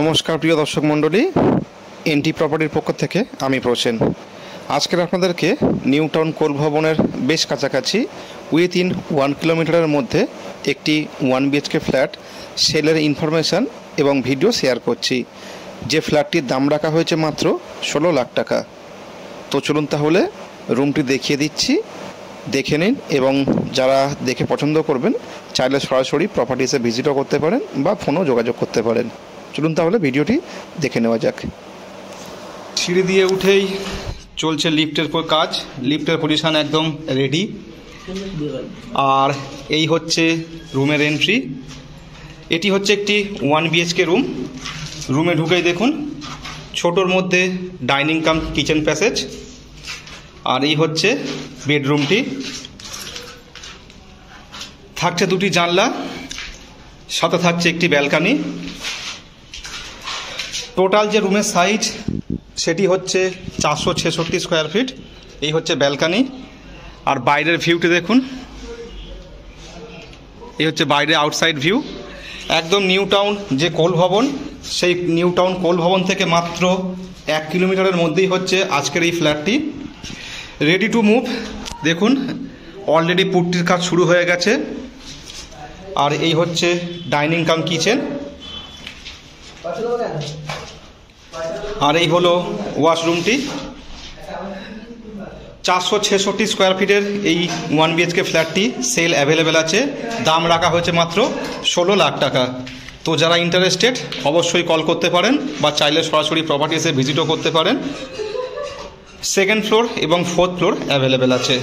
নমস্কার প্রিয় দর্শক মণ্ডলী, এনটি প্রপার্টির পক্ষ থেকে আমি প্রসেন। আজকের আপনাদেরকে নিউ টাউন কোল ভবনের বেশ কাছাকাছি উইথিন 1 কিলোমিটারের মধ্যে একটি 1 বিএইচকে ফ্ল্যাট সেলের ইনফরমেশান এবং ভিডিও শেয়ার করছি। যে ফ্ল্যাটটির দাম রাখা হয়েছে মাত্র 16 লাখ টাকা। তো চলুন তাহলে রুমটি দেখিয়ে দিচ্ছি, দেখে নিন এবং যারা দেখে পছন্দ করবেন চাইলে সরাসরি প্রপার্টিসে ভিজিটও করতে পারেন বা ফোনও যোগাযোগ করতে পারেন। চলুন তাহলে ভিডিওটি দেখে নেওয়া যাক। সিঁড়ি দিয়ে উঠেই চলছে লিফটের কাজ। লিফটের পজিশন একদম রেডি। আর এই হচ্ছে রুমের এন্ট্রি। এটি হচ্ছে একটি 1 বিএইচকে রুম। রুমে ঢুকেই দেখুন ছোটোর মধ্যে ডাইনিং কাম কিচেন প্যাসেজ। আর এই হচ্ছে বেডরুমটি। থাকছে দুটি জানলা, সাথে থাকছে একটি ব্যালকানি। টোটাল যে রুমের সাইজ সেটি হচ্ছে 466 স্কোয়ার ফিট। এই হচ্ছে ব্যালকানি। আর বাইরের ভিউটি দেখুন, এই হচ্ছে বাইরে আউটসাইড ভিউ। একদম নিউ টাউন যে কোল ভবন, সেই নিউ টাউন কোল ভবন থেকে মাত্র 1 কিলোমিটারের মধ্যেই হচ্ছে আজকের এই ফ্ল্যাটটি। Ready to move. দেখুন অলরেডি পুট্টির কাজ শুরু হয়ে গেছে। আর এই হচ্ছে ডাইনিং কাম কিচেন। আর এই হলো ওয়াশরুমটি। 466 স্কোয়ার ফিটের এই 1 বিএইচকে ফ্ল্যাটটি সেল অ্যাভেলেবেল আছে। দাম রাখা হয়েছে মাত্র 16 লাখ টাকা। তো যারা ইন্টারেস্টেড অবশ্যই কল করতে পারেন বা চাইলে সরাসরি প্রপার্টিসে ভিজিটও করতে পারেন। 2nd ফ্লোর এবং 4th ফ্লোর অ্যাভেলেবেল আছে।